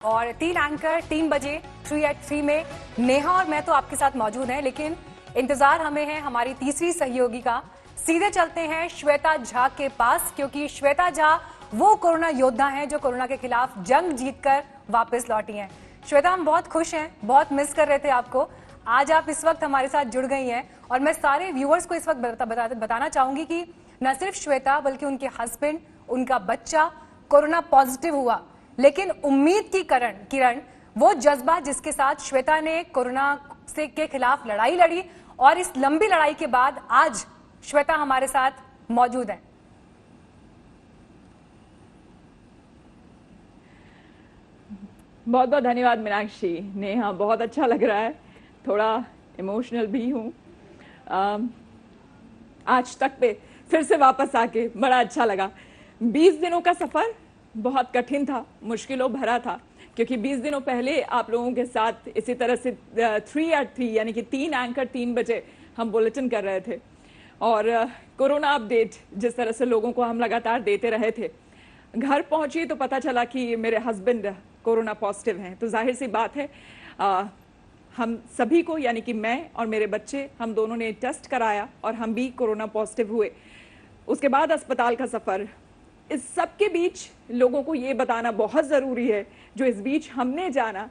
और 3 एंकर 3 बजे 3 at 3 में नेहा और मैं तो आपके साथ मौजूद हैं, लेकिन इंतजार हमें है हमारी तीसरी सहयोगी का। सीधे चलते हैं श्वेता झा के पास, क्योंकि श्वेता झा वो कोरोना योद्धा हैं जो कोरोना के खिलाफ जंग जीतकर वापस लौटी हैं। श्वेता, हम बहुत खुश हैं, बहुत मिस कर रहे थे आपको। आज आप इस वक्त हमारे साथ जुड़ गई हैं और मैं सारे व्यूअर्स को इस वक्त बताना चाहूंगी कि न सिर्फ श्वेता बल्कि उनके हस्बैंड, उनका बच्चा कोरोना पॉजिटिव हुआ, लेकिन उम्मीद की किरण वो जज्बा जिसके साथ श्वेता ने कोरोना से के खिलाफ लड़ाई लड़ी और इस लंबी लड़ाई के बाद आज श्वेता हमारे साथ मौजूद है। बहुत बहुत धन्यवाद मीनाक्षी। नेहा, बहुत अच्छा लग रहा है, थोड़ा इमोशनल भी हूँ। आज तक पे फिर से वापस आके बड़ा अच्छा लगा। 20 दिनों का सफर बहुत कठिन था, मुश्किलों भरा था, क्योंकि 20 दिनों पहले आप लोगों के साथ इसी तरह से 3 at 3 यानी कि 3 एंकर 3 बजे हम बुलेटिन कर रहे थे और कोरोना अपडेट जिस तरह से लोगों को हम लगातार देते रहे थे। घर पहुंची तो पता चला कि मेरे हस्बैंड कोरोना पॉजिटिव हैं, तो जाहिर सी बात है हम सभी को, यानी कि मैं और मेरे बच्चे, हम दोनों ने टेस्ट कराया और हम भी कोरोना पॉजिटिव हुए। उसके बाद अस्पताल का सफर। इस सब के बीच लोगों को ये बताना बहुत ज़रूरी है, जो इस बीच हमने जाना,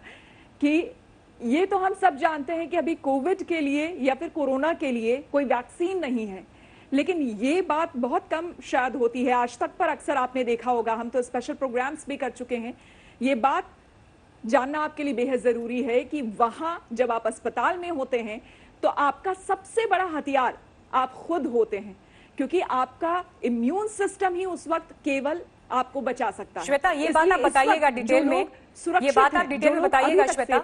कि ये तो हम सब जानते हैं कि अभी कोविड के लिए या फिर कोरोना के लिए कोई वैक्सीन नहीं है, लेकिन ये बात बहुत कम शायद होती है। आज तक पर अक्सर आपने देखा होगा, हम तो स्पेशल प्रोग्राम्स भी कर चुके हैं, ये बात जानना आपके लिए बेहद ज़रूरी है कि वहाँ जब आप अस्पताल में होते हैं तो आपका सबसे बड़ा हथियार आप खुद होते हैं, क्योंकि आपका इम्यून सिस्टम ही उस वक्त केवल आपको बचा सकता है। श्वेता, ये बात आप बताइएगा डिटेल में, ये बात आप डिटेल में बताइएगा श्वेता।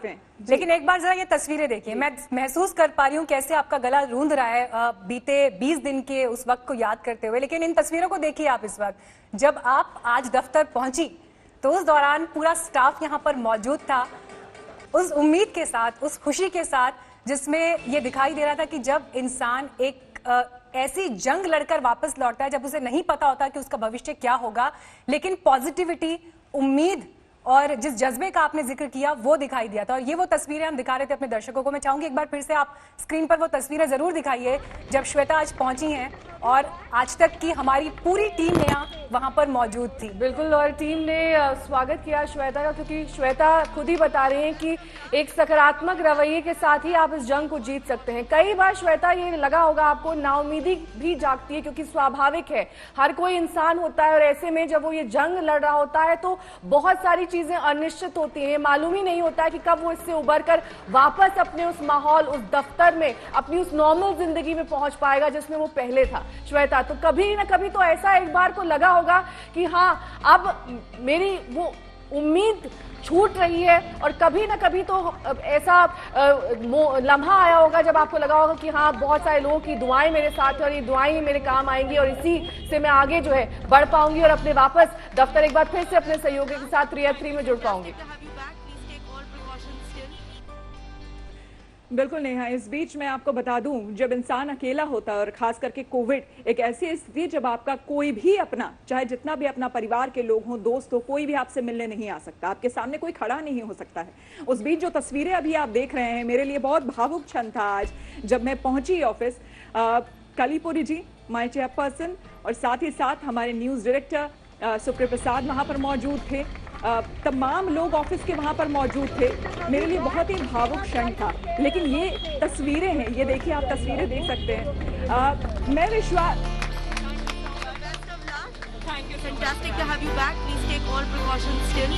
लेकिन एक बार जरा ये तस्वीरें देखिए, मैं महसूस कर पा रही हूँ कैसे आपका गला रूंध रहा है बीते 20 दिन के उस वक्त को याद करते हुए। लेकिन इन तस्वीरों को देखिए आप इस वक्त, जब आप आज दफ्तर पहुंची तो उस दौरान पूरा स्टाफ यहाँ पर मौजूद था, उस उम्मीद के साथ, उस खुशी के साथ, जिसमें ये दिखाई दे रहा था कि जब इंसान एक ऐसी जंग लड़कर वापस लौटता है जब उसे नहीं पता होता कि उसका भविष्य क्या होगा, लेकिन पॉजिटिविटी, उम्मीद और जिस जज्बे का आपने जिक्र किया वो दिखाई दिया था। और ये वो तस्वीरें हम दिखा रहे थे अपने दर्शकों को। मैं चाहूंगी एक बार फिर से आप स्क्रीन पर वो तस्वीरें जरूर दिखाइए जब श्वेता आज पहुंची हैं और आज तक की हमारी पूरी टीम यहाँ वहां पर मौजूद थी। बिल्कुल, और टीम ने स्वागत किया श्वेता का, क्योंकि श्वेता खुद ही बता रहे हैं कि एक सकारात्मक रवैये के साथ ही आप इस जंग को जीत सकते हैं। कई बार श्वेता, ये लगा होगा आपको, नाउमीदी भी जागती है, क्योंकि स्वाभाविक है, हर कोई इंसान होता है और ऐसे में जब वो ये जंग लड़ रहा होता है तो बहुत सारी चीजें अनिश्चित होती हैं, मालूम ही नहीं होता है कि कब वो इससे उबर कर वापस अपने उस माहौल, उस दफ्तर में, अपनी उस नॉर्मल जिंदगी में पहुंच पाएगा जिसमें वो पहले था। श्वेता, तो कभी ना कभी तो ऐसा एक बार को लगा होगा कि हाँ, अब मेरी वो उम्मीद छूट रही है, और कभी ना कभी तो ऐसा लम्हा आया होगा जब आपको लगा होगा कि हाँ, बहुत सारे लोगों की दुआएं मेरे साथ है और ये दुआएं ही मेरे काम आएंगी और इसी से मैं आगे जो है बढ़ पाऊंगी और अपने वापस दफ्तर एक बार फिर से अपने सहयोगी के साथ 3 at 3 में जुड़ पाऊंगी। बिल्कुल नेहा, इस बीच मैं आपको बता दूं, जब इंसान अकेला होता है और खास करके कोविड एक ऐसी स्थिति जब आपका कोई भी अपना, चाहे जितना भी अपना परिवार के लोग हों, दोस्त हो, कोई भी आपसे मिलने नहीं आ सकता, आपके सामने कोई खड़ा नहीं हो सकता है। उस बीच जो तस्वीरें अभी आप देख रहे हैं, मेरे लिए बहुत भावुक क्षण था आज जब मैं पहुंची office. Kalli Purie ji, my chairperson, और साथ ही साथ हमारे न्यूज डायरेक्टर सुप्रिया प्रसाद वहां पर मौजूद थे। तमाम लोग ऑफिस के वहां पर मौजूद थे। मेरे लिए बहुत ही भावुक क्षण था। लेकिन ये तस्वीरें हैं, ये देखिए, आप तस्वीरें देख सकते हैं। मैं विश्वास Thank you. Fantastic to have you back. Please take all precautions still.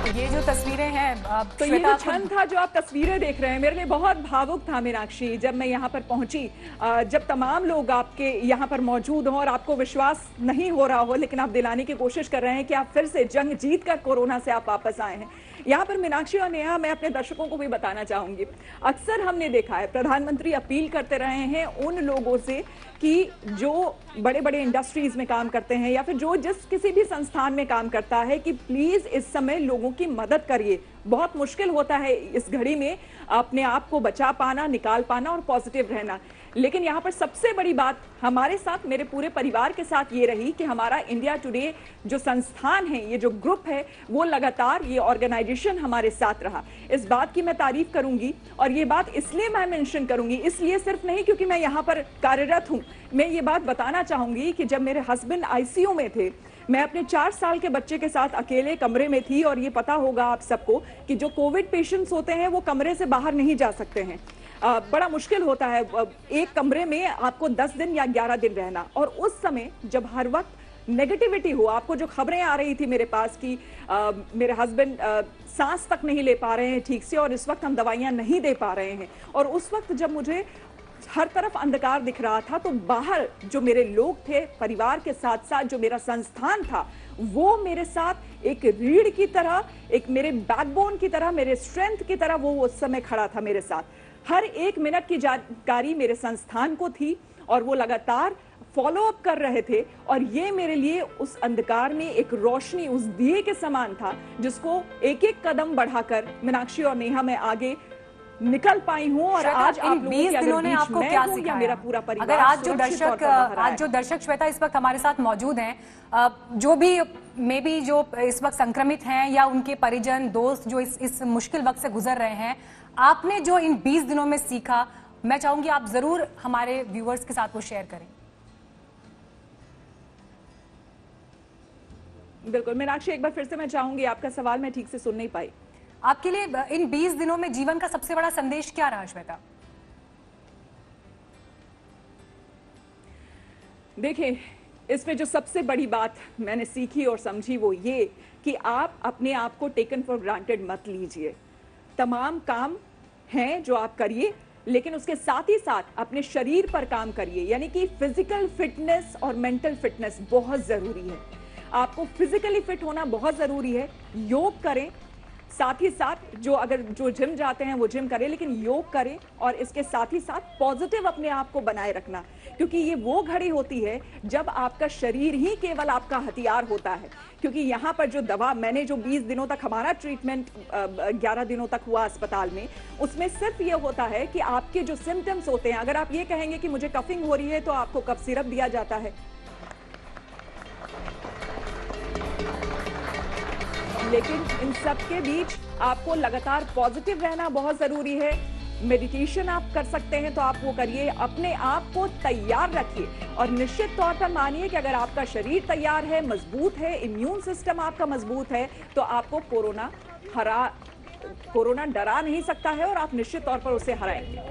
ये जो तस्वीरें हैं, तो ये जो क्षण था जो आप तस्वीरें देख रहे हैं, मेरे लिए बहुत भावुक था मीनाक्षी। जब मैं यहाँ पर पहुंची, जब तमाम लोग आपके यहाँ पर मौजूद हों और आपको विश्वास नहीं हो रहा हो, लेकिन आप दिलाने की कोशिश कर रहे हैं कि आप फिर से जंग जीत कर कोरोना से आप वापस आए हैं। यहाँ पर मीनाक्षी और नेहा, मैं अपने दर्शकों को भी बताना चाहूंगी, अक्सर हमने देखा है प्रधानमंत्री अपील करते रहे हैं उन लोगों से कि जो बड़े बड़े इंडस्ट्रीज में काम करते हैं या फिर जो जिस किसी भी संस्थान में काम करता है कि प्लीज इस समय लोगों की मदद करिए। बहुत मुश्किल होता है इस घड़ी में अपने आप को बचा पाना, निकाल पाना और पॉजिटिव रहना। लेकिन यहाँ पर सबसे बड़ी बात हमारे साथ, मेरे पूरे परिवार के साथ ये रही कि हमारा इंडिया टुडे जो संस्थान है, ये जो ग्रुप है, वो लगातार, ये ऑर्गेनाइजेशन हमारे साथ रहा। इस बात की मैं तारीफ करूंगी और ये बात इसलिए मैं मेंशन करूंगी, इसलिए सिर्फ नहीं क्योंकि मैं यहाँ पर कार्यरत हूं, मैं ये बात बताना चाहूंगी कि जब मेरे हस्बैंड आईसीयू में थे, मैं अपने 4 साल के बच्चे के साथ अकेले कमरे में थी और ये पता होगा आप सबको कि जो कोविड पेशेंट्स होते हैं वो कमरे से बाहर नहीं जा सकते हैं। बड़ा मुश्किल होता है एक कमरे में आपको 10 दिन या 11 दिन रहना। और उस समय जब हर वक्त नेगेटिविटी हो, आपको जो खबरें आ रही थी मेरे पास कि मेरे हस्बैंड सांस तक नहीं ले पा रहे हैं ठीक से और इस वक्त हम दवाइयां नहीं दे पा रहे हैं, और उस वक्त जब मुझे हर तरफ अंधकार दिख रहा था, तो बाहर जो मेरे लोग थे, परिवार के साथ साथ जो मेरा संस्थान था, वो मेरे साथ एक रीढ़ की तरह, एक मेरे बैकबोन की तरह, मेरे स्ट्रेंथ की तरह वो उस समय खड़ा था मेरे साथ। हर एक मिनट की जानकारी मेरे संस्थान को थी और वो लगातार फॉलो अप कर रहे थे, और ये मेरे लिए उस अंधकार में एक रोशनी, उस दिए के समान था जिसको एक एक कदम बढ़ाकर मीनाक्षी और नेहा मैं आगे निकल पाई हूँ। और आज आप लोगों 20 दिनों ने आपको क्या सिखाया? मेरा पूरा परिवार, अगर आज जो दर्शक श्वेता इस वक्त हमारे साथ मौजूद हैं, जो भी मे बी जो इस वक्त संक्रमित हैं या उनके परिजन दोस्त जो इस मुश्किल वक्त से गुजर रहे हैं, आपने जो इन 20 दिनों में सीखा, मैं चाहूंगी आप जरूर हमारे व्यूअर्स के साथ वो शेयर करें। बिल्कुल मीनाक्षी, एक बार फिर से मैं चाहूंगी, आपका सवाल मैं ठीक से सुन नहीं पाई। आपके लिए इन 20 दिनों में जीवन का सबसे बड़ा संदेश क्या रहा श्वेता? देखिए, इसमें जो सबसे बड़ी बात मैंने सीखी और समझी वो ये कि आप अपने आप को टेकन फॉर ग्रांटेड मत लीजिए। तमाम काम हैं जो आप करिए, लेकिन उसके साथ ही साथ अपने शरीर पर काम करिए, यानी कि फिजिकल फिटनेस और मेंटल फिटनेस बहुत जरूरी है। आपको फिजिकली फिट होना बहुत जरूरी है। योग करें, साथ ही साथ जो जिम जाते हैं वो जिम करें, लेकिन योग करें, और इसके साथ ही साथ पॉजिटिव अपने आप को बनाए रखना, क्योंकि ये वो घड़ी होती है जब आपका शरीर ही केवल आपका हथियार होता है। क्योंकि यहाँ पर जो दवा, मैंने जो 20 दिनों तक हमारा ट्रीटमेंट 11 दिनों तक हुआ अस्पताल में, उसमें सिर्फ ये होता है कि आपके जो सिम्टम्स होते हैं, अगर आप ये कहेंगे कि मुझे कफिंग हो रही है तो आपको कफ सिरप दिया जाता है, लेकिन इन सब के बीच आपको लगातार पॉजिटिव रहना बहुत जरूरी है। मेडिटेशन आप कर सकते हैं तो आप वो करिए, अपने आप को तैयार रखिए, और निश्चित तौर पर मानिए कि अगर आपका शरीर तैयार है, मजबूत है, इम्यून सिस्टम आपका मजबूत है, तो आपको कोरोना डरा नहीं सकता है और आप निश्चित तौर पर उसे हराएंगे।